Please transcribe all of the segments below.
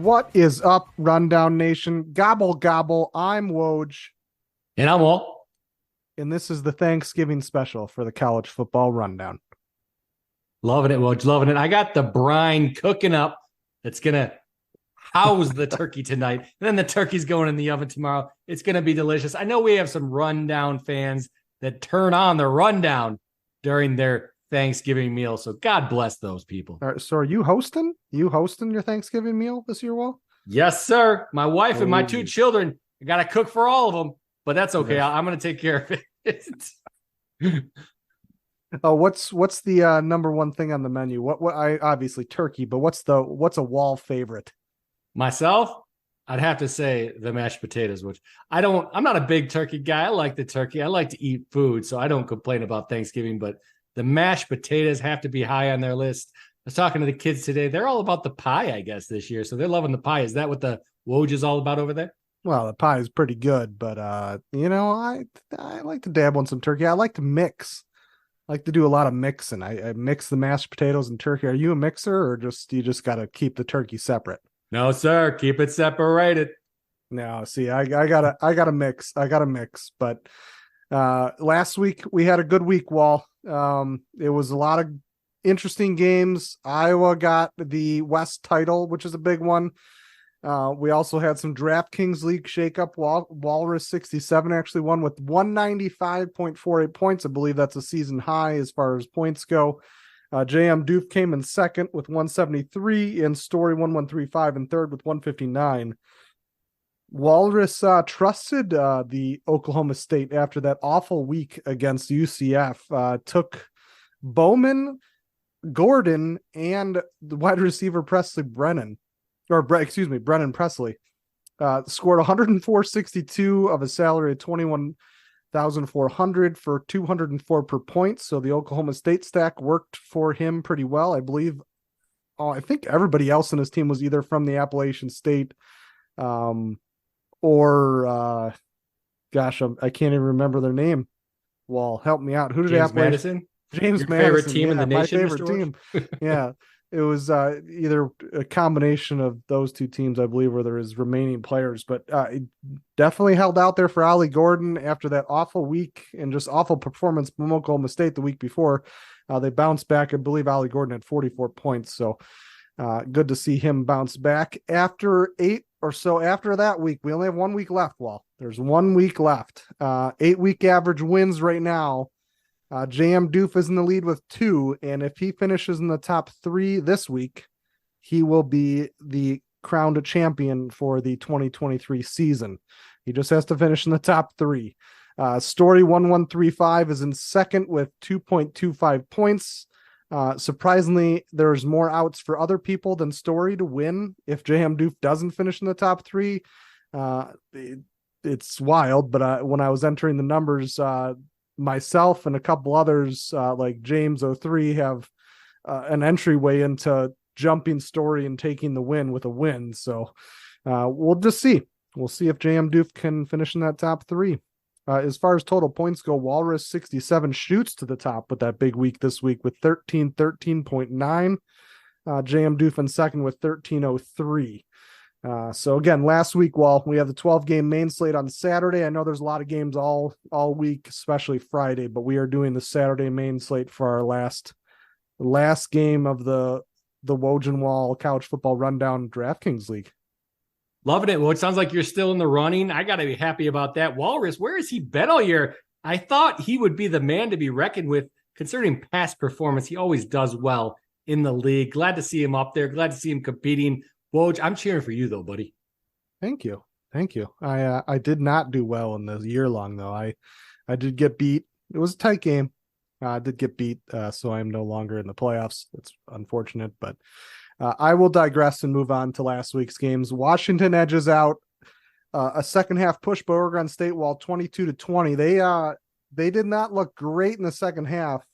What is up, Rundown Nation? Gobble, gobble. I'm Woj. And I'm all. And this is the Thanksgiving special for the College Football Rundown. Loving it, Woj. Loving it. I got the brine cooking up that's going to house the turkey tonight. And then the turkey's going in the oven tomorrow. It's going to be delicious. I know we have some Rundown fans that turn on the Rundown during their Thanksgiving meal. So God bless those people. All right, so are you hosting? You hosting your Thanksgiving meal this year, Wall? Yes, sir. My wife and my two children, I got to cook for all of them, but that's okay. Yes. I'm going to take care of it. Oh, what's the number one thing on the menu? What I obviously turkey, but what's a Wall favorite? Myself, I'd have to say the mashed potatoes, which I'm not a big turkey guy. I like the turkey. I like to eat food, so I don't complain about Thanksgiving, but the mashed potatoes have to be high on their list. I was talking to the kids today. They're all about the pie, I guess, this year. So they're loving the pie. Is that what the Woj is all about over there? Well, the pie is pretty good, but I like to dabble in some turkey. I like to mix. I like to do a lot of mixing. I mix the mashed potatoes and turkey. Are you a mixer, or you just got to keep the turkey separate? No, sir. Keep it separated. No, see, I gotta mix. I gotta mix. But last week we had a good week, Wall. It was a lot of interesting games. Iowa got the West title, which is a big one. We also had some DraftKings League shakeup. Walrus 67 actually won with 195.48 points. I believe that's a season high as far as points go. JM Doof came in second with 173, and Story 1135 in third with 159. Walrus trusted the Oklahoma State after that awful week against UCF. Took Bowman, Gordon, and the wide receiver Brennan Presley. Scored 104.62 of a salary of 21,400 for 204 per point. So the Oklahoma State stack worked for him pretty well. I believe. I think everybody else in his team was either from the Appalachian State, or I can't even remember their name. Well, help me out. Who did James Madison? James Your Madison, favorite team in the nation, my favorite team. Yeah, it was either a combination of those two teams, I believe, where there is remaining players. But it definitely held out there for Ollie Gordon after that awful week and just awful performance from Oklahoma State the week before. They bounced back. I believe Ollie Gordon had 44 points. So good to see him bounce back. After 8 or so after that week, we only have 1 week left, Wall. There's 1 week left. 8-week average wins right now. JM Doof is in the lead with 2, and if he finishes in the top 3 this week, he will be the crowned champion for the 2023 season. He just has to finish in the top 3. Story 1135 is in second with 2.25 points. Surprisingly, there's more outs for other people than Story to win if JM Doof doesn't finish in the top 3. It's wild, but when I was entering the numbers, myself and a couple others like James 03 have an entryway into jumping Story and taking the win with a win. So we'll just see. We'll see if JM Doof can finish in that top 3. As far as total points go, Walrus 67 shoots to the top with that big week this week with 13.9. JM Doof in second with 13.03. So again, last week, we have the 12-game main slate on Saturday. I know there's a lot of games all week, especially Friday, but we are doing the Saturday main slate for our last game of the Woj and Wahl College Football Rundown DraftKings League. Loving it. Well, it sounds like you're still in the running. I got to be happy about that. Walrus, where has he been all year? I thought he would be the man to be reckoned with considering past performance. He always does well in the league. Glad to see him up there. Glad to see him competing. Woj, I'm cheering for you though, buddy. Thank you. I did not do well in the year long though. I did get beat. It was a tight game. I did get beat, so I'm no longer in the playoffs. It's unfortunate, but I will digress and move on to last week's games. Washington edges out a second half push by Oregon State, Wall 22-20. They did not look great in the second half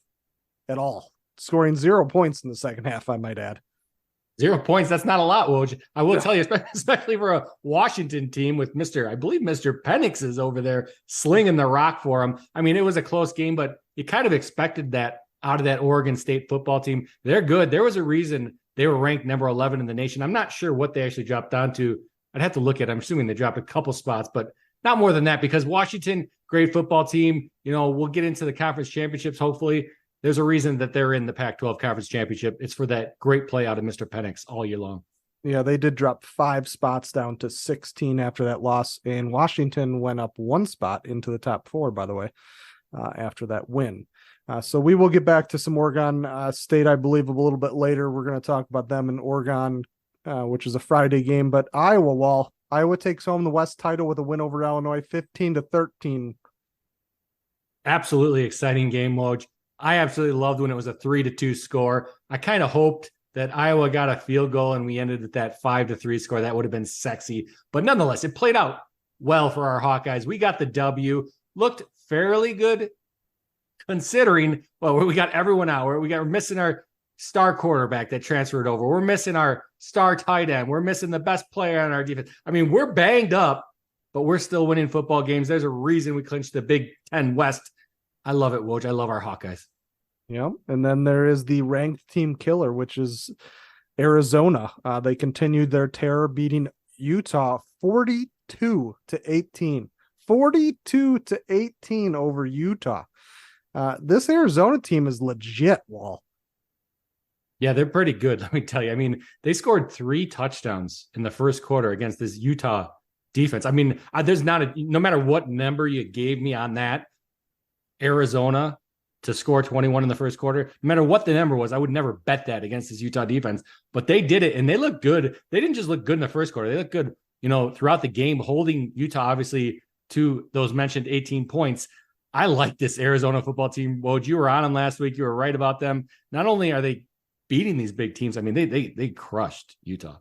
at all, scoring 0 points in the second half, I might add. 0 points. That's not a lot, Woj. I will tell you, especially for a Washington team with I believe Mr. Penix is over there slinging the rock for him. I mean, it was a close game, but you kind of expected that out of that Oregon State football team. They're good. There was a reason They were ranked number 11 in the nation. I'm not sure what they actually dropped down to. I'd have to look at it. I'm assuming they dropped a couple spots, but not more than that, because Washington, great football team. We'll get into the conference championships. Hopefully there's a reason that they're in the Pac-12 conference championship. It's for that great play out of Mr. Penix all year long. Yeah, they did drop 5 spots down to 16 after that loss, and Washington went up 1 spot into the top 4, by the way, after that win. So we will get back to some Oregon State, I believe, a little bit later. We're going to talk about them in Oregon, which is a Friday game. But Iowa takes home the West title with a win over Illinois, 15-13. Absolutely exciting game, Woj. I absolutely loved when it was a 3-2 score. I kind of hoped that Iowa got a field goal and we ended at that 5-3 score. That would have been sexy. But nonetheless, it played out well for our Hawkeyes. We got the W. Looked fairly good considering, we got everyone out. We're missing our star quarterback that transferred over. We're missing our star tight end. We're missing the best player on our defense. I mean, we're banged up, but we're still winning football games. There's a reason we clinched the Big Ten West. I love it, Woj. I love our Hawkeyes. Yeah, and then there is the ranked team killer, which is Arizona. They continued their terror, beating Utah 42-18. 42-18 over Utah. This Arizona team is legit, Wall. Yeah, they're pretty good, let me tell you. I mean, they scored 3 touchdowns in the first quarter against this Utah defense. I mean, there's no matter what number you gave me on that, Arizona to score 21 in the first quarter, no matter what the number was, I would never bet that against this Utah defense. But they did it, and they looked good. They didn't just look good in the first quarter. They looked good, throughout the game, holding Utah, obviously, to those mentioned 18 points. I like this Arizona football team. Woj, you were on them last week. You were right about them. Not only are they beating these big teams, I mean, they crushed Utah.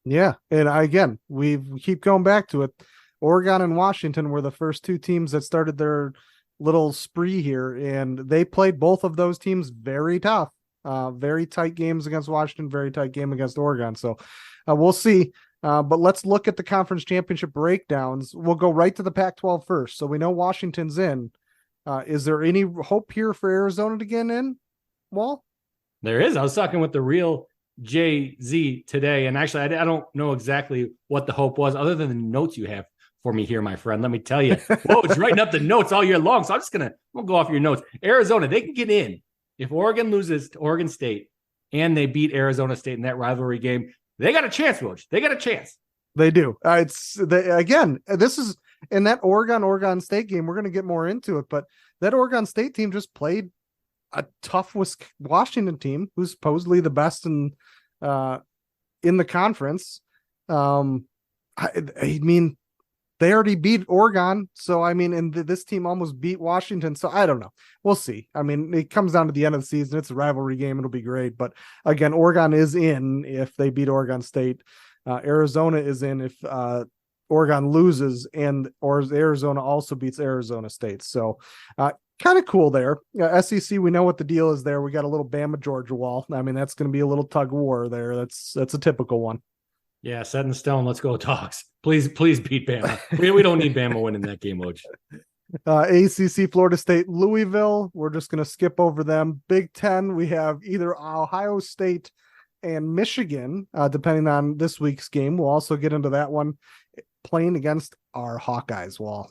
Yeah, and we keep going back to it. Oregon and Washington were the first 2 teams that started their little spree here, and they played both of those teams very tough. Very tight games against Washington, very tight game against Oregon. So we'll see. But let's look at the conference championship breakdowns. We'll go right to the Pac-12 first. So we know Washington's in. Is there any hope here for Arizona to get in, Wall? There is. I was talking with the real Jay-Z today, and actually I don't know exactly what the hope was other than the notes you have for me here, my friend. Let me tell you. Whoa, it's writing up the notes all year long, so we'll go off your notes. Arizona, they can get in. If Oregon loses to Oregon State and they beat Arizona State in that rivalry game, they got a chance, Woj. They got a chance. They do. This is in that Oregon State game. We're going to get more into it, but that Oregon State team just played a tough Washington team, who's supposedly the best in the conference. I mean, they already beat Oregon, so and this team almost beat Washington. So I don't know. We'll see. I mean, it comes down to the end of the season. It's a rivalry game. It'll be great. But again, Oregon is in if they beat Oregon State. Arizona is in if Oregon loses or Arizona also beats Arizona State. So kind of cool there. SEC, we know what the deal is there. We got a little Bama Georgia Wall. I mean, that's going to be a little tug of war there. That's a typical one. Yeah, set in stone. Let's go, Dogs. Please beat Bama. we don't need Bama winning that game, Woj. ACC, Florida State, Louisville. We're just going to skip over them. Big Ten, we have either Ohio State and Michigan, depending on this week's game. We'll also get into that one, playing against our Hawkeyes, Wall.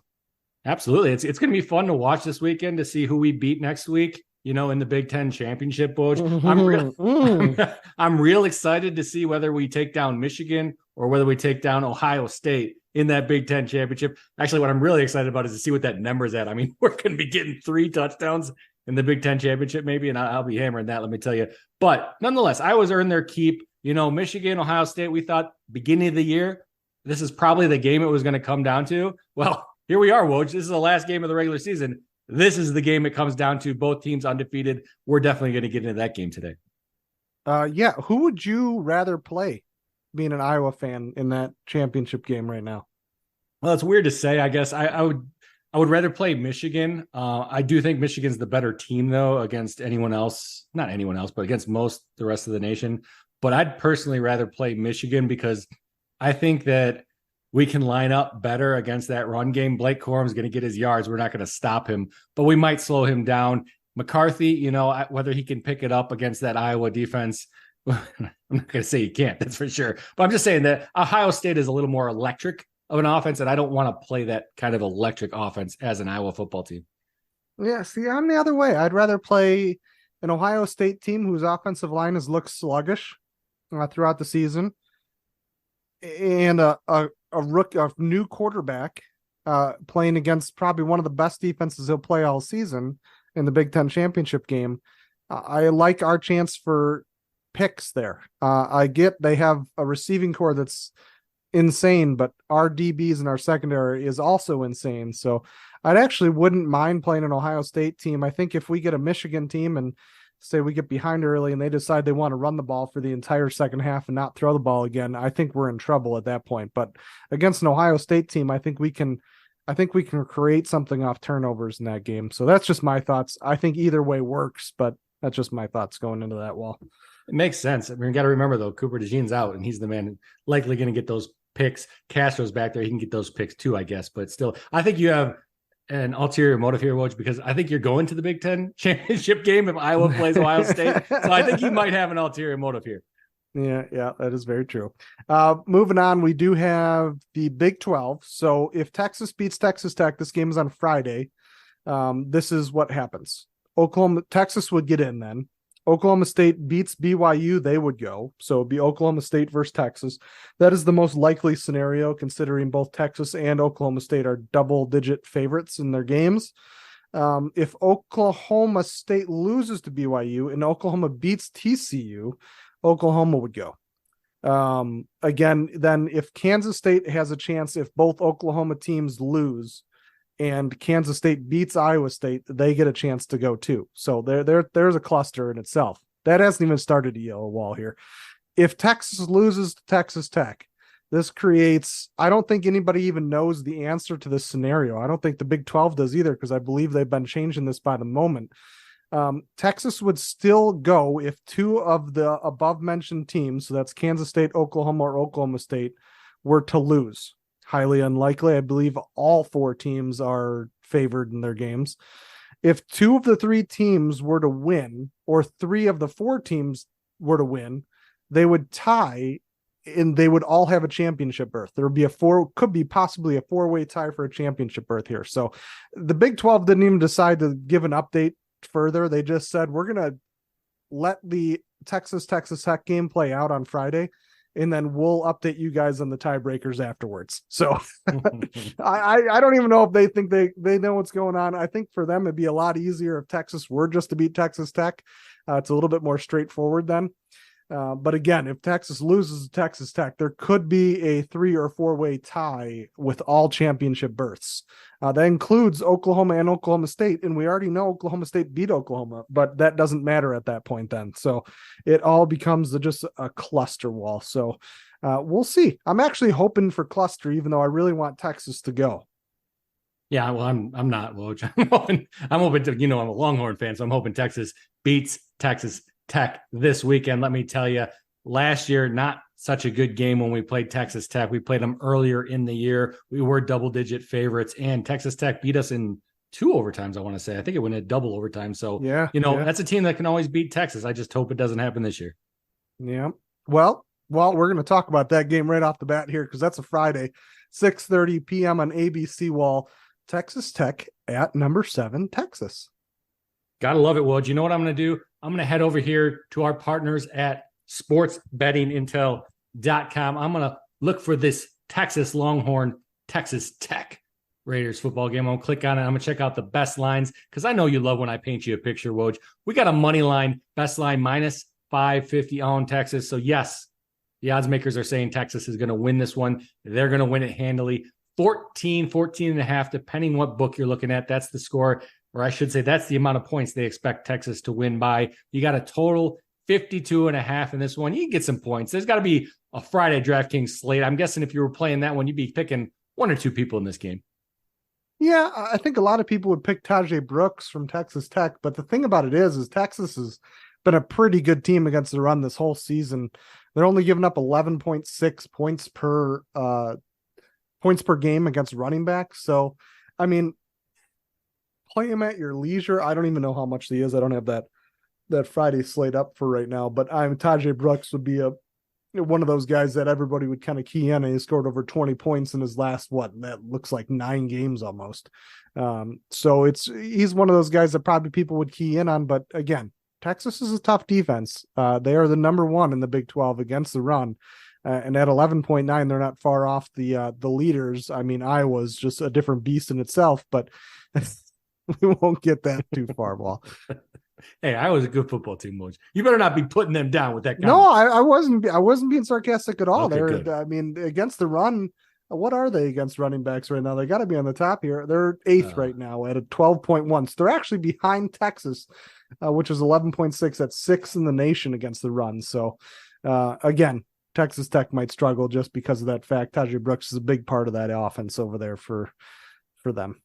Absolutely. It's going to be fun to watch this weekend to see who we beat next week, in the Big Ten championship, Woj. I'm real excited to see whether we take down Michigan or whether we take down Ohio State in that Big Ten championship. Actually, what I'm really excited about is to see what that number's at. I mean, we're going to be getting 3 touchdowns in the Big Ten championship, maybe, and I'll be hammering that, let me tell you. But nonetheless, Iowa's earned their keep. Michigan, Ohio State, we thought beginning of the year, this is probably the game it was going to come down to. Well, here we are, Woj. This is the last game of the regular season. This is the game it comes down to. Both teams undefeated. We're definitely going to get into that game today. Who would you rather play, being an Iowa fan, in that championship game right now? Well, it's weird to say. I guess I would rather play Michigan. I do think Michigan's the better team, though, against anyone else. Not anyone else, but against the rest of the nation. But I'd personally rather play Michigan because I think that we can line up better against that run game. Blake Corum's going to get his yards. We're not going to stop him, but we might slow him down. McCarthy, whether he can pick it up against that Iowa defense, I'm not going to say you can't, that's for sure. But I'm just saying that Ohio State is a little more electric of an offense, and I don't want to play that kind of electric offense as an Iowa football team. Yeah, see, I'm the other way. I'd rather play an Ohio State team whose offensive line has looked sluggish throughout the season, and a new quarterback playing against probably one of the best defenses he'll play all season in the Big Ten championship game. I like our chance for picks there. I get they have a receiving core that's insane, but our DBs and our secondary is also insane. So I'd actually wouldn't mind playing an Ohio State team. I think if we get a Michigan team and say we get behind early and they decide they want to run the ball for the entire second half and not throw the ball again, I think we're in trouble at that point. But against an Ohio State team, I think we can create something off turnovers in that game. So that's just my thoughts. I think either way works, but that's just my thoughts going into that wall. It makes sense. I mean, you got to remember though, Cooper DeJean's out, and he's the man likely going to get those picks. Castro's back there; he can get those picks too, I guess. But still, I think you have an ulterior motive here, Woj, because I think you're going to the Big Ten championship game if Iowa plays Ohio State. So I think you might have an ulterior motive here. Yeah, that is very true. Moving on, we do have the Big 12. So if Texas beats Texas Tech, this game is on Friday. This is what happens. Texas would get in then. Oklahoma State beats BYU, they would go. So it'd be Oklahoma State versus Texas. That is the most likely scenario, considering both Texas and Oklahoma State are double-digit favorites in their games. If Oklahoma State loses to BYU and Oklahoma beats TCU, Oklahoma would go. Again, then if Kansas State has a chance, if both Oklahoma teams lose and Kansas State beats Iowa State, they get a chance to go too. So there's a cluster in itself. That hasn't even started a yellow wall here. If Texas loses to Texas Tech, this creates, I don't think anybody even knows the answer to this scenario. I don't think the Big 12 does either, because I believe they've been changing this by the moment. Texas would still go if two of the above mentioned teams, so that's Kansas State, Oklahoma, or Oklahoma State, were to lose. Highly unlikely. I believe all four teams are favored in their games. If two of the three teams were to win, or three of the four teams were to win, they would tie and they would all have a championship berth. There would be could be possibly a four-way tie for a championship berth here. So the Big 12 didn't even decide to give an update further. They just said, we're going to let the Texas Tech game play out on Friday, and then we'll update you guys on the tiebreakers afterwards. So I don't even know if they think they know what's going on. I think for them, it'd be a lot easier if Texas were just to beat Texas Tech. It's a little bit more straightforward then. But again, if Texas loses to Texas Tech, there could be a 3 or 4-way tie with all championship berths. That includes Oklahoma and Oklahoma State, and we already know Oklahoma State beat Oklahoma, but that doesn't matter at that point then. So it all becomes just a cluster wall. So we'll see. I'm actually hoping for cluster, even though I really want Texas to go. Yeah, well, I'm not, Woj. I'm hoping to, I'm a Longhorn fan, so I'm hoping Texas beats Texas Tech this weekend. Let me tell you, last year, not such a good game when we played Texas Tech. We played them earlier in the year. We were double-digit favorites, and Texas Tech beat us in 2 overtimes, I want to say. I think it went in double overtime. So, that's a team that can always beat Texas. I just hope it doesn't happen this year. Yeah. Well, we're going to talk about that game right off the bat here, because that's a Friday, 6:30 p.m. on ABC Wall. Texas Tech at number 7, Texas. Gotta love it, Woj. You know what I'm going to do? I'm going to head over here to our partners at sportsbettingintel.com. I'm going to look for this Texas Longhorn, Texas Tech Raiders football game. I'm going to click on it. I'm going to check out the best lines, because I know you love when I paint you a picture, Woj. We got a money line, best line, minus 550 on Texas. So yes, the odds makers are saying Texas is going to win this one. They're going to win it handily. 14 and a half, depending what book you're looking at. That's the score. Or I should say that's the amount of points they expect Texas to win by. You got a total 52 and a half in this one. You can get some points. There's got to be a Friday DraftKings slate. I'm guessing if you were playing that one, you'd be picking 1 or 2 people in this game. Yeah, I think a lot of people would pick Tajay Brooks from Texas Tech. But the thing about it is Texas has been a pretty good team against the run this whole season. They're only giving up 11.6 points per game against running backs. So, I mean, play him at your leisure. I don't even know how much he is. I don't have that that Friday slate up for right now, but Tajay Brooks would be one of those guys that everybody would kind of key in, and he scored over 20 points in his last, that looks like 9 games almost. So he's one of those guys that probably people would key in on, but again, Texas is a tough defense. They are the number 1 in the Big 12 against the run. And at 11.9, they're not far off the leaders. I mean, Iowa's just a different beast in itself, but we won't get that too far, Wall. Hey, Iowa's a good football team, Woj. You better not be putting them down with that. No, I wasn't being sarcastic at all. Okay, They're, good. I mean, against the run, what are they against running backs right now? They got to be on the top here. They're 8th right now at a 12.1. So they're actually behind Texas, which is 11.6. That's 6th in the nation against the run. So again, Texas Tech might struggle just because of that fact. Tajay Brooks is a big part of that offense over there for them.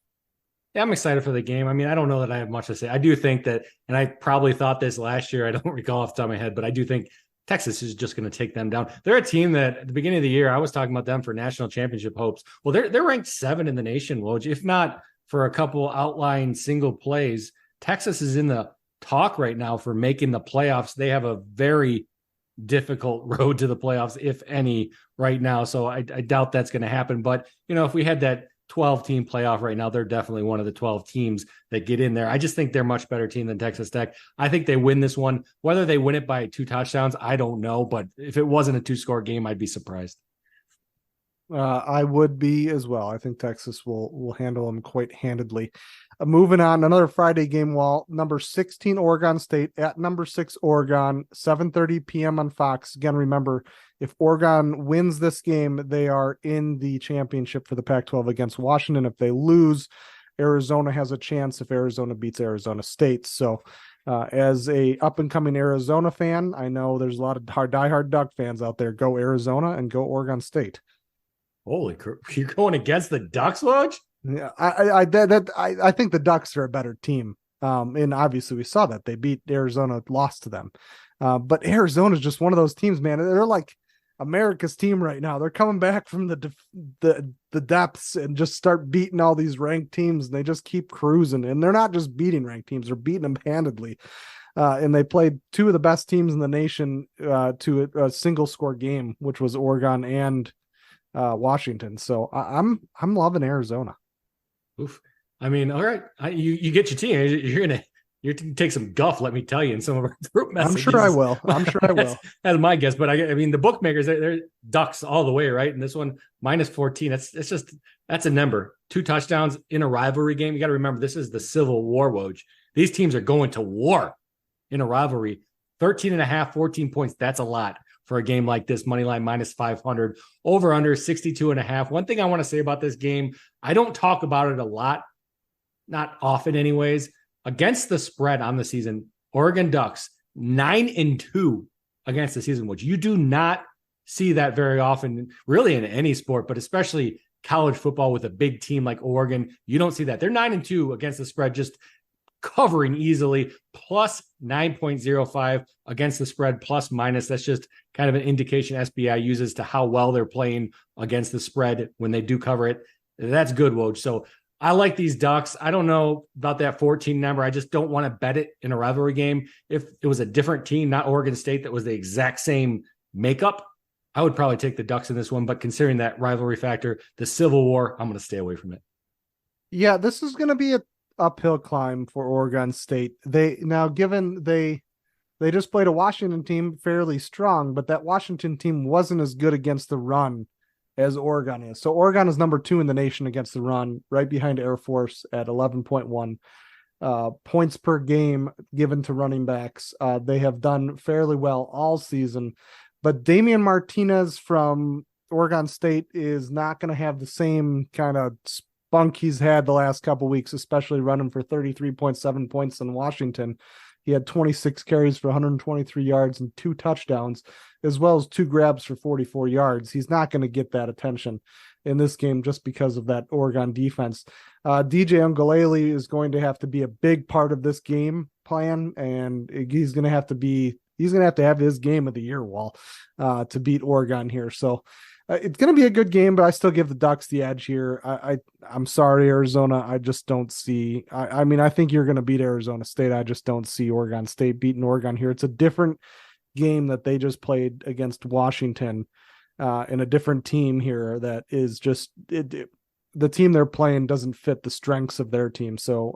Yeah, I'm excited for the game. I mean, I don't know that I have much to say. I do think that, and I probably thought this last year, I don't recall off the top of my head, but I do think Texas is just going to take them down. They're a team that at the beginning of the year, I was talking about them for national championship hopes. Well, they're ranked 7 in the nation, Woj. If not for a couple outlying single plays, Texas is in the talk right now for making the playoffs. They have a very difficult road to the playoffs, if any, right now. So I doubt that's going to happen. But, if we had that 12-team playoff right now, they're definitely one of the 12 teams that get in there. I just think they're a much better team than Texas Tech. I think they win this one. Whether they win it by 2 touchdowns, I don't know. But if it wasn't a 2-score game, I'd be surprised. I would be as well. I think Texas will handle them quite handedly. Moving on, another Friday game, Wall. Number 16 Oregon State at number 6 Oregon, 7:30 p.m. on Fox. Again, remember, if Oregon wins this game, they are in the championship for the Pac-12 against Washington. If they lose, Arizona has a chance if Arizona beats Arizona State. So as a up-and-coming Arizona fan, I know there's a lot of diehard Duck fans out there. Go Arizona and go Oregon State. Holy crap. You're going against the Ducks, Woj? Yeah, I think the Ducks are a better team. And obviously we saw that they beat Arizona, lost to them. But Arizona is just one of those teams, man. They're like America's team right now. They're coming back from the depths and just start beating all these ranked teams. And they just keep cruising. And they're not just beating ranked teams; they're beating them handedly. And they played 2 of the best teams in the nation to a single score game, which was Oregon and Washington. So I'm loving Arizona. Oof. I mean, all right. You get your team. You're going to take some guff, let me tell you, in some of our group messages. I'm sure I will. That's my guess. But I mean, the bookmakers, they're Ducks all the way, right? And this one, -14. That's a number. 2 touchdowns in a rivalry game. You got to remember, this is the Civil War, Woj. These teams are going to war in a rivalry. 13.5, 14 points. That's a lot for a game like this. Moneyline -500, over under 62.5. One thing I want to say about this game, I don't talk about it a lot, not often anyways. Against the spread on the season, Oregon Ducks 9-2 against the season, which you do not see that very often, really in any sport, but especially college football with a big team like Oregon. You don't see that. They're 9-2 against the spread, just covering easily, plus 9.05 against the spread, plus minus. That's just kind of an indication SBI uses to how well they're playing against the spread when they do cover it. That's good, Woj. So I like these Ducks. I don't know about that 14 number. I just don't want to bet it in a rivalry game. If it was a different team, not Oregon State, that was the exact same makeup, I would probably take the Ducks in this one. But considering that rivalry factor, the Civil War, I'm going to stay away from it. Yeah, this is going to be a uphill climb for Oregon State. They just played a Washington team fairly strong, but that Washington team wasn't as good against the run as Oregon is. So Oregon is number 2 in the nation against the run, right behind Air Force at 11.1 points per game given to running backs. They have done fairly well all season, but Damian Martinez from Oregon State is not going to have the same kind of spunk he's had the last couple weeks, especially running for 33.7 points in Washington. He had 26 carries for 123 yards and 2 touchdowns, as well as 2 grabs for 44 yards. He's not going to get that attention in this game just because of that Oregon defense. DJ Ungalele is going to have to be a big part of this game plan, and he's going to have to have his game of the year, Wall, to beat Oregon here. So It's going to be a good game, but I still give the Ducks the edge here. I'm sorry, Arizona. I just don't see. I mean, I think you're going to beat Arizona State. I just don't see Oregon State beating Oregon here. It's a different game that they just played against Washington, and a different team here that is just the team they're playing doesn't fit the strengths of their team. So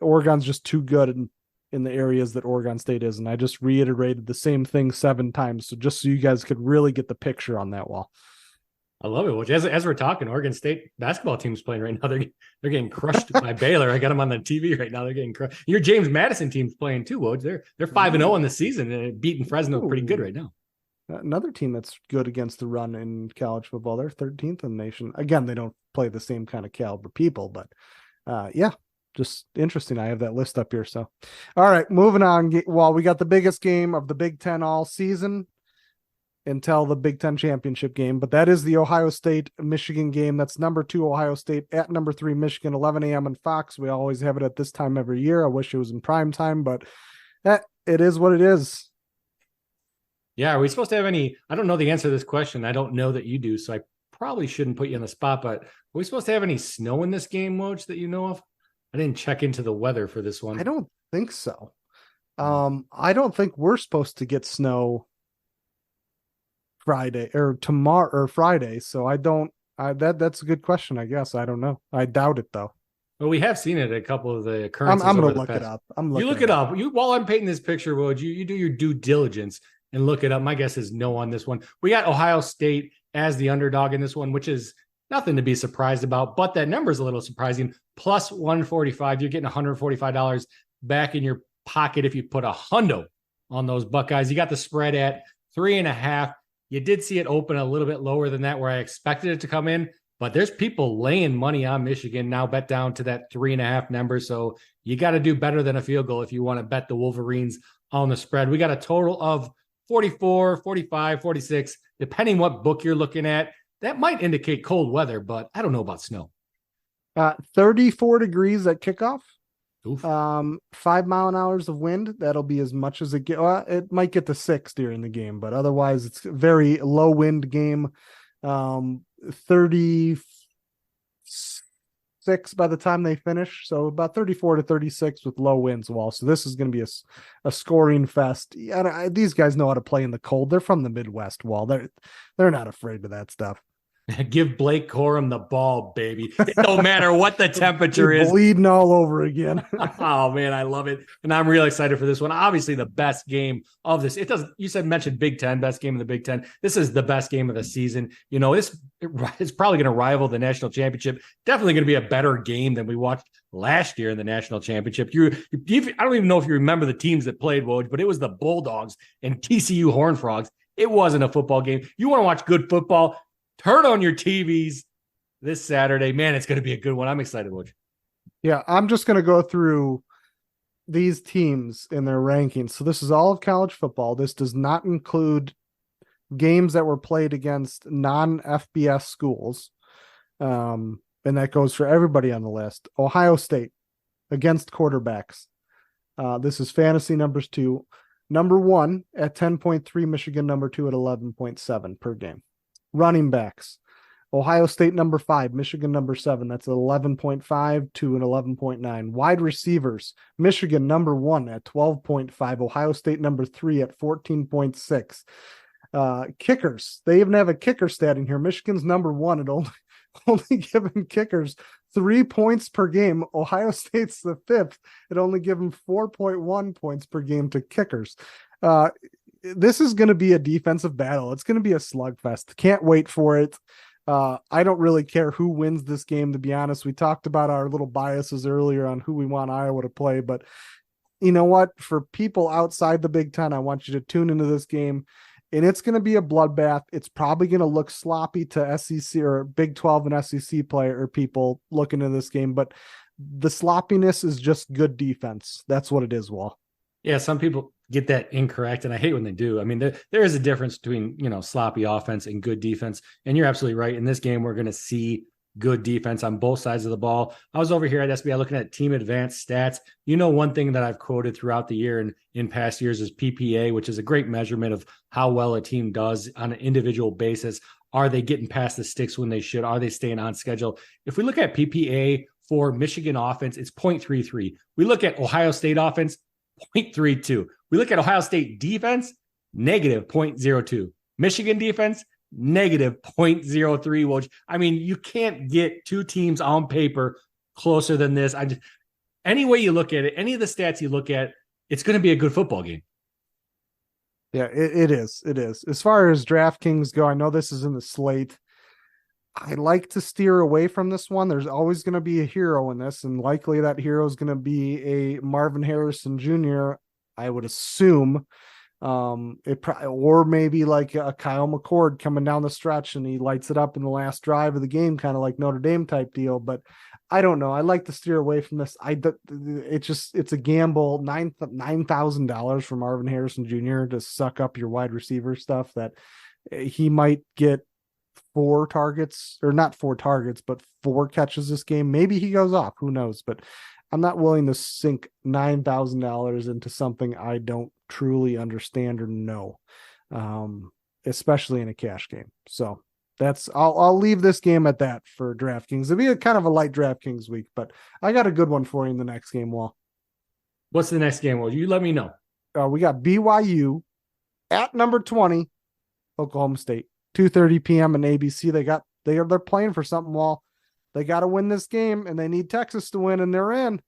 Oregon's just too good in the areas that Oregon State is. And I just reiterated the same thing 7 times. So just so you guys could really get the picture on that wall. I love it. Which as we're talking, Oregon State basketball team's playing right now. They're getting crushed by Baylor. I got them on the TV right now. They're getting crushed. Your James Madison team's playing too, Woj. They're 5-0 in the season and beating Fresno pretty good right now. Another team that's good against the run in college football. They're 13th in the nation. Again, they don't play the same kind of caliber people, but just interesting. I have that list up here. So, all right, moving on. Well, we got the biggest game of the Big Ten all season until the Big Ten championship game, but that is the Ohio State Michigan game. That's number 2 Ohio State at number 3 Michigan, 11 a.m. on Fox. We always have it at this time every year. I wish it was in prime time, but it is what it is. Yeah, are we supposed to have any? I don't know the answer to this question. I don't know that you do, so I probably shouldn't put you on the spot. But are we supposed to have any snow in this game, Woj, that you know of? I didn't check into the weather for this one. I don't think so. I don't think we're supposed to get snow Friday or tomorrow or Friday. So that's a good question, I guess. I don't know. I doubt it though. Well, we have seen it at a couple of the occurrences. I'm going to look it up. You look it up. While I'm painting this picture, Woj, you do your due diligence and look it up. My guess is no on this one. We got Ohio State as the underdog in this one, which is nothing to be surprised about, but that number is a little surprising. Plus 145, you're getting $145 back in your pocket if you put a hundo on those Buckeyes. You got the spread at 3.5. You did see it open a little bit lower than that where I expected it to come in, but there's people laying money on Michigan now, bet down to that 3.5 number. So you got to do better than a field goal if you want to bet the Wolverines on the spread. We got a total of 44, 45, 46, depending what book you're looking at. That might indicate cold weather, but I don't know about snow. 34 degrees at kickoff. Oof. 5 mile an hour of wind. That'll be as much as it get. Well, it might get to 6 during the game, but otherwise it's a very low wind game. 36 by the time they finish. So about 34 to 36 with low winds. Well, so this is going to be a scoring fest. Yeah, these guys know how to play in the cold. They're from the Midwest. Wall. They're not afraid of that stuff. Give Blake Corum the ball, baby. It don't matter what the temperature is. Bleeding all over again. Oh man, I love it. And I'm real excited for this one. Obviously the best game of this. Mentioned Big Ten, best game of the Big Ten. This is the best game of the season. You know, it's probably going to rival the national championship. Definitely going to be a better game than we watched last year in the national championship. I don't even know if you remember the teams that played, Woj, but it was the Bulldogs and TCU Horned Frogs. It wasn't a football game. You want to watch good football? Turn on your TVs this Saturday. Man, it's going to be a good one. I'm excited, Woj. Yeah, I'm just going to go through these teams in their rankings. So this is all of college football. This does not include games that were played against non-FBS schools. And that goes for everybody on the list. Ohio State against quarterbacks. This is fantasy numbers 2. Number 1 at 10.3, Michigan number 2 at 11.7 per game. Running backs, Ohio State number 5, Michigan number 7. That's 11.5 to an 11.9. Wide receivers, Michigan number 1 at 12.5, Ohio State number 3 at 14.6. Kickers, they even have a kicker stat in here. Michigan's number 1 at only giving kickers 3 points per game. Ohio State's the 5th at only giving 4.1 points per game to kickers. This is going to be a defensive battle. It's going to be a slugfest. Can't wait for it. I don't really care who wins this game, to be honest. We talked about our little biases earlier on who we want Iowa to play, but you know what? For people outside the Big Ten, I want you to tune into this game, and it's going to be a bloodbath. It's probably going to look sloppy to SEC or Big 12 and SEC player or people looking at this game, but the sloppiness is just good defense. That's what it is, Wall. Yeah, some people get that incorrect, and I hate when they do. I mean, there is a difference between, sloppy offense and good defense, and you're absolutely right. In this game, we're going to see good defense on both sides of the ball. I was over here at SBI looking at team advanced stats. One thing that I've quoted throughout the year and in past years is PPA, which is a great measurement of how well a team does on an individual basis. Are they getting past the sticks when they should? Are they staying on schedule? If we look at PPA for Michigan offense, it's 0.33. We look at Ohio State offense, 0.32. We look at Ohio State defense, negative 0.02. Michigan defense, negative 0.03. Which, I mean, you can't get two teams on paper closer than this. Any way you look at it, any of the stats you look at, it's going to be a good football game. Yeah, it is. It is. As far as DraftKings go, I know this is in the slate. I like to steer away from this one. There's always going to be a hero in this, and likely that hero is going to be a Marvin Harrison Jr., I would assume. Or maybe like a Kyle McCord coming down the stretch and he lights it up in the last drive of the game, kind of like Notre Dame type deal. But I don't know. I like to steer away from this. It's a gamble. $9,000 for Marvin Harrison Jr. to suck up your wide receiver stuff that he might get 4 targets, or not 4 targets, but 4 catches this game. Maybe he goes off. Who knows? But I'm not willing to sink $9,000 into something I don't truly understand or know, especially in a cash game. So I'll leave this game at that for DraftKings. It'll be a kind of a light DraftKings week, but I got a good one for you in the next game, Wall. What's the next game? Well, you let me know. We got BYU at number 20, Oklahoma State, 2:30 p.m. on ABC. They're playing for something, Wall. They got to win this game, and they need Texas to win, and they're in.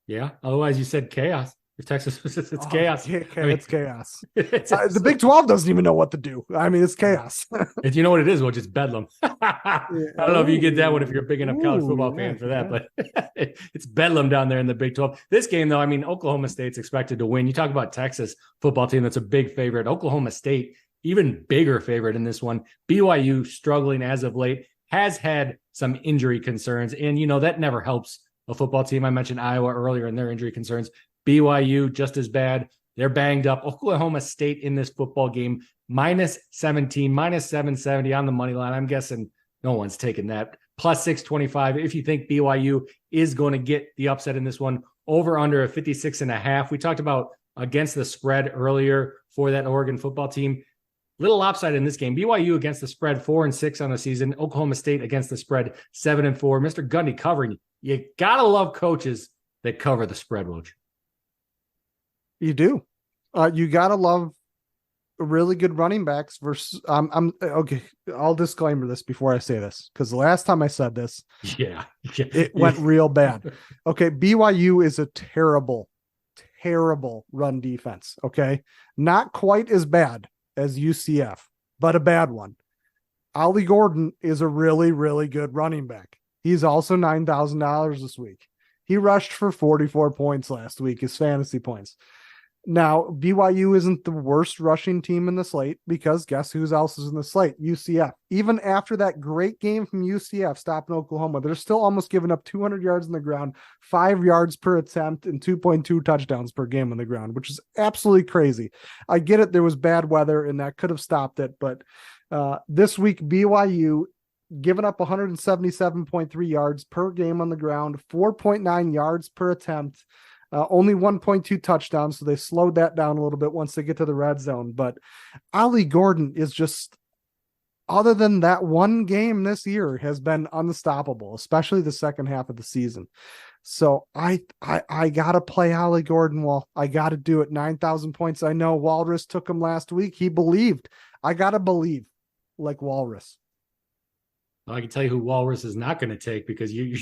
Yeah. Otherwise, you said chaos. If Texas, it's chaos. It's chaos. The Big 12 doesn't even know what to do. I mean, it's chaos. If you know what it is, well, just bedlam. I don't know if you get that one if you're a big enough college football fan for that, but it's bedlam down there in the Big 12. This game, though, I mean, Oklahoma State's expected to win. You talk about Texas football team that's a big favorite. Oklahoma State, even bigger favorite in this one. BYU struggling as of late, has had some injury concerns, and that never helps a football team. I mentioned Iowa earlier and their injury concerns. BYU just as bad. They're banged up. Oklahoma State in this football game, -17, -770 on the money line. I'm guessing no one's taking that. +625. If you think BYU is going to get the upset in this one, over under a 56.5. We talked about against the spread earlier for that Oregon football team. Little lopside in this game. BYU against the spread 4-6 on the season. Oklahoma State against the spread 7-4. Mr. Gundy covering. You gotta love coaches that cover the spread, Woj. You do. You gotta love really good running backs versus. I'm okay. I'll disclaimer this before I say this, because the last time I said this, it went real bad. Okay, BYU is a terrible run defense. Okay, not quite as bad as UCF, but a bad one. Ollie Gordon is a really, really good running back. He's also $9,000 this week. He rushed for 44 points last week, his fantasy points. Now, BYU isn't the worst rushing team in the slate, because guess who else is in the slate? UCF. Even after that great game from UCF stopping Oklahoma, they're still almost giving up 200 yards on the ground, 5 yards per attempt, and 2.2 touchdowns per game on the ground, which is absolutely crazy. I get it. There was bad weather and that could have stopped it. But this week, BYU giving up 177.3 yards per game on the ground, 4.9 yards per attempt, only 1.2 touchdowns. So they slowed that down a little bit once they get to the red zone. But Ollie Gordon is just, other than that one game this year, has been unstoppable, especially the second half of the season. So I gotta play Ollie Gordon. Well, I gotta do it. 9,000 points. I know Walrus took him last week. He believed. I gotta believe like Walrus. I can tell you who Walrus is not going to take, because you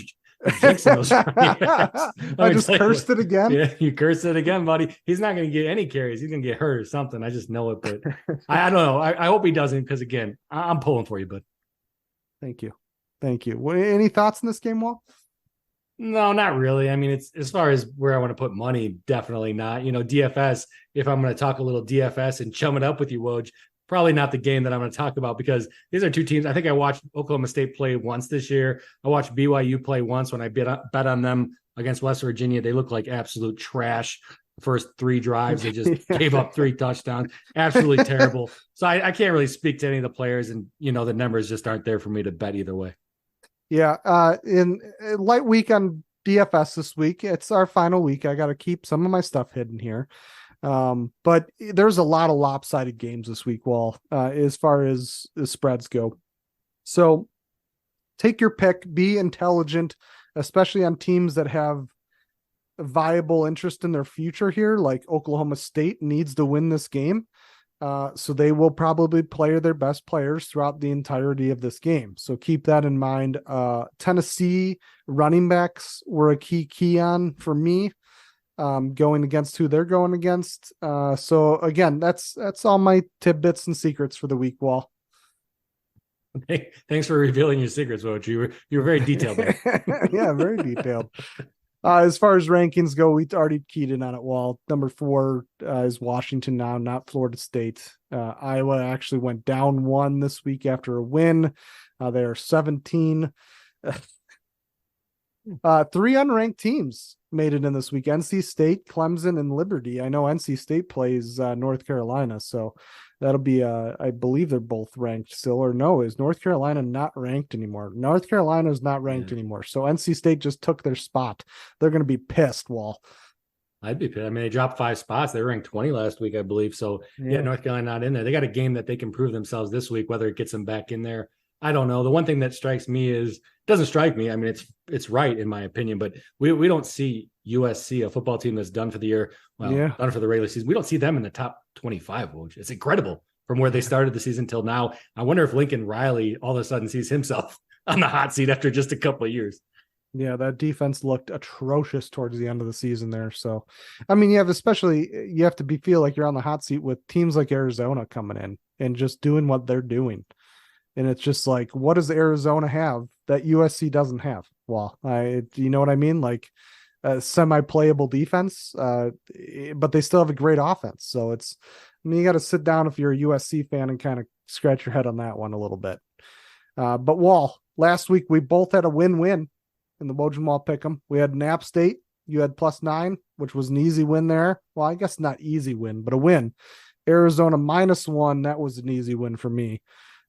jinxing those. I just cursed it again. Yeah, you cursed it again, buddy. He's not going to get any carries. He's going to get hurt or something. I just know it, but I don't know. I hope he doesn't, because again, I'm pulling for you, bud. Thank you. Any thoughts in this game, Wall? No, not really. I mean, it's as far as where I want to put money, definitely not. DFS, if I'm going to talk a little DFS and chum it up with you, Woj, probably not the game that I'm going to talk about, because these are two teams. I think I watched Oklahoma State play once this year. I watched BYU play once when I bet on them against West Virginia. They look like absolute trash. The first 3 drives, they just gave up 3 touchdowns. Absolutely terrible. So I can't really speak to any of the players, and the numbers just aren't there for me to bet either way. Yeah. In light week on DFS this week, it's our final week. I got to keep some of my stuff hidden here. But there's a lot of lopsided games this week, Wall, as far as the spreads go. So take your pick, be intelligent, especially on teams that have a viable interest in their future here, like Oklahoma State needs to win this game. So they will probably play their best players throughout the entirety of this game. So keep that in mind. Tennessee running backs were a key on for me, going against who they're going against. So again, that's all my tidbits and secrets for the week, Wall. Thanks for revealing your secrets, Woj. You were very detailed there. Yeah, very detailed. As far as rankings go, we already keyed in on it. Wall. Number 4 is Washington now, not Florida State. Iowa actually went down 1 this week after a win. They are 17. 3 unranked teams made it in this week: NC State, Clemson, and Liberty. I know NC State plays North Carolina, so that'll be I believe they're both ranked still. Or no, is North Carolina not ranked anymore? North Carolina is not ranked anymore, so NC State just took their spot. They're going to be pissed, Wall. I'd be pissed. I mean, they dropped 5 spots. They were ranked 20 last week, I believe. So yeah, North Carolina not in there. They got a game that they can prove themselves this week. Whether it gets them back in there, I don't know. The one thing that strikes me doesn't strike me. I mean, it's right in my opinion, but we don't see USC, a football team that's done for the year, done for the regular season. We don't see them in the top 25, which is incredible from where they started the season till now. I wonder if Lincoln Riley all of a sudden sees himself on the hot seat after just a couple of years. Yeah, that defense looked atrocious towards the end of the season there. So, I mean, you have to feel like you're on the hot seat with teams like Arizona coming in and just doing what they're doing. And it's just like, what does Arizona have that USC doesn't have? Well, you know what I mean? Like a semi-playable defense, but they still have a great offense. So you got to sit down if you're a USC fan and kind of scratch your head on that one a little bit. But Wall, last week we both had a win-win in the Woj and Wahl pick'em. We had App State. You had +9, which was an easy win there. Well, I guess not easy win, but a win. Arizona -1. That was an easy win for me.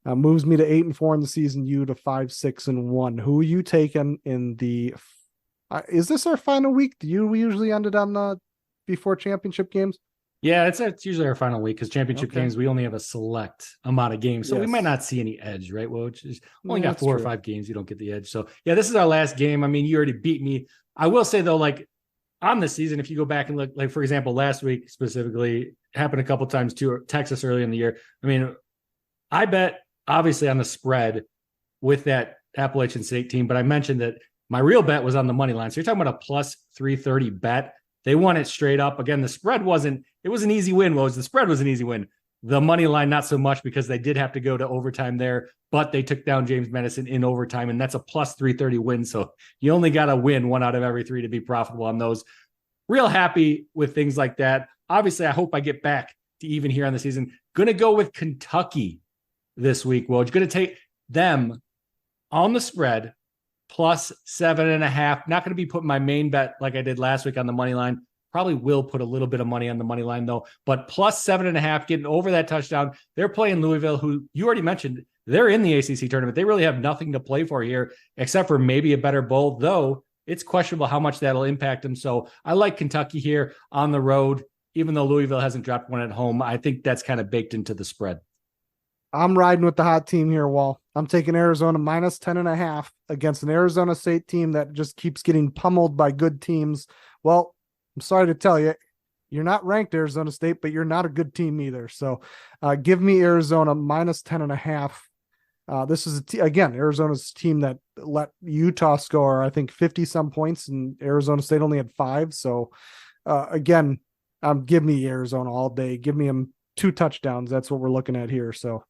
Moves me to 8-4 in the season. You to 5-6-1. Who are you taking in the? Is this our final week? We usually ended on the before championship games? Yeah, it's usually our final week because championship games we only have a select amount of games, so we might not see any edge, right? Well, only got 4 or 5 games, you don't get the edge. So yeah, this is our last game. I mean, you already beat me. I will say though, like on the season, if you go back and look, like for example, last week specifically, happened a couple times too. Texas early in the year. I mean, I bet obviously on the spread with that Appalachian State team, but I mentioned that my real bet was on the money line. So you're talking about a +330 bet. They won it straight up. Again, the spread it was an easy win. The spread was an easy win. The money line, not so much because they did have to go to overtime there, but they took down James Madison in overtime, and that's a +330 win. So you only got to win 1 out of every 3 to be profitable on those. Real happy with things like that. Obviously, I hope I get back to even here on the season. Going to go with Kentucky this week. Well, you're going to take them on the spread +7.5. Not going to be putting my main bet like I did last week on the money line. Probably will put a little bit of money on the money line though, but +7.5, getting over that touchdown. They're playing Louisville, who you already mentioned. They're in the ACC tournament. They really have nothing to play for here except for maybe a better bowl, though it's questionable how much that'll impact them. So I like Kentucky here on the road, even though Louisville hasn't dropped one at home. I think that's kind of baked into the spread. I'm riding with the hot team here, Wall. I'm taking Arizona -10.5 against an Arizona State team that just keeps getting pummeled by good teams. Well, I'm sorry to tell you, you're not ranked Arizona State, but you're not a good team either. So give me Arizona -10.5. This is, again, Arizona's team that let Utah score, I think, 50-some points, and Arizona State only had 5. So, again, give me Arizona all day. Give me them 2 touchdowns. That's what we're looking at here. So,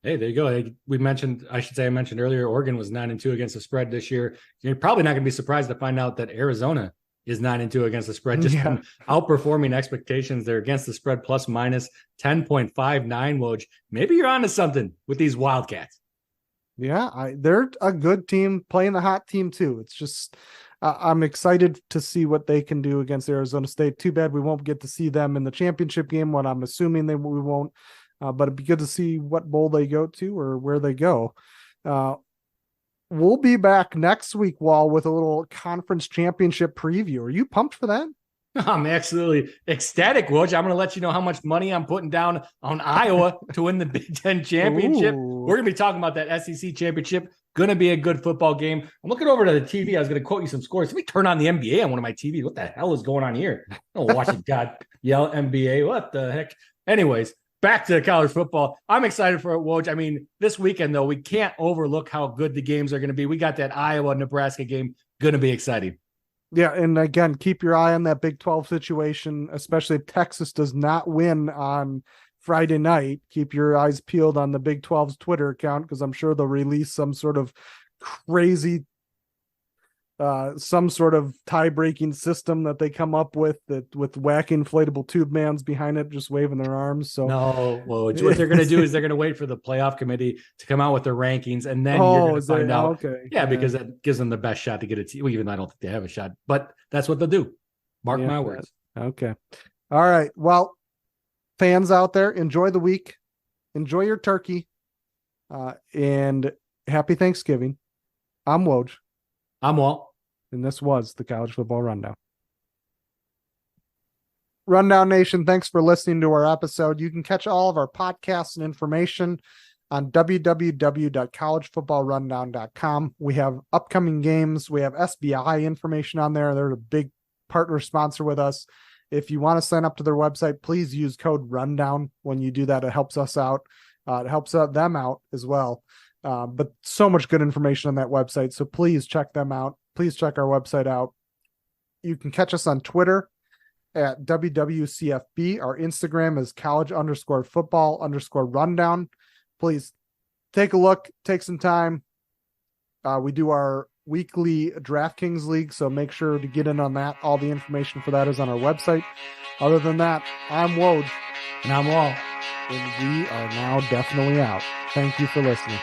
hey, there you go. I mentioned earlier, Oregon was 9-2 against the spread this year. You're probably not going to be surprised to find out that Arizona is 9-2 against the spread, just from outperforming expectations. They're against the spread +/-10.59. Woj, maybe you're onto something with these Wildcats. Yeah, they're a good team playing the hot team too. It's just I'm excited to see what they can do against Arizona State. Too bad we won't get to see them in the championship game. What I'm assuming we won't. But it'd be good to see what bowl they go to or where they go. We'll be back next week, Wall, with a little conference championship preview. Are you pumped for that? I'm absolutely ecstatic, Woj. I'm going to let you know how much money I'm putting down on Iowa to win the Big Ten championship. Ooh. We're going to be talking about that SEC championship. Going to be a good football game. I'm looking over to the TV. I was going to quote you some scores. Let me turn on the NBA on one of my TVs. What the hell is going on here? I'm watching God yell NBA. What the heck? Anyways, back to college football. I'm excited for it, Woj. I mean, this weekend, though, we can't overlook how good the games are going to be. We got that Iowa-Nebraska game. Going to be exciting. Yeah, and again, keep your eye on that Big 12 situation, especially if Texas does not win on Friday night. Keep your eyes peeled on the Big 12's Twitter account, because I'm sure they'll release some sort of crazy, some sort of tie-breaking system that they come up with, that with wacky inflatable tube mans behind it just waving their arms. So no, well, what they're going to do is they're going to wait for the playoff committee to come out with their rankings, and then you're going to find out. Okay. Yeah, because that gives them the best shot to get a team. Well, even though I don't think they have a shot, but that's what they'll do. Mark my words. Okay. All right. Well, fans out there, enjoy the week. Enjoy your turkey. And happy Thanksgiving. I'm Woj. I'm Walt. And this was the College Football Rundown. Rundown Nation, thanks for listening to our episode. You can catch all of our podcasts and information on www.collegefootballrundown.com. We have upcoming games. We have SBI information on there. They're a big partner sponsor with us. If you want to sign up to their website, please use code RUNDOWN. When you do that, it helps us out. It helps them out as well. But so much good information on that website. So please check them out. Please check our website out. You can catch us on Twitter at WWCFB. Our Instagram is college_football_rundown. Please take a look, take some time. We do our weekly DraftKings League, so make sure to get in on that. All the information for that is on our website. Other than that, I'm Woj. And I'm Walt. And we are now definitely out. Thank you for listening.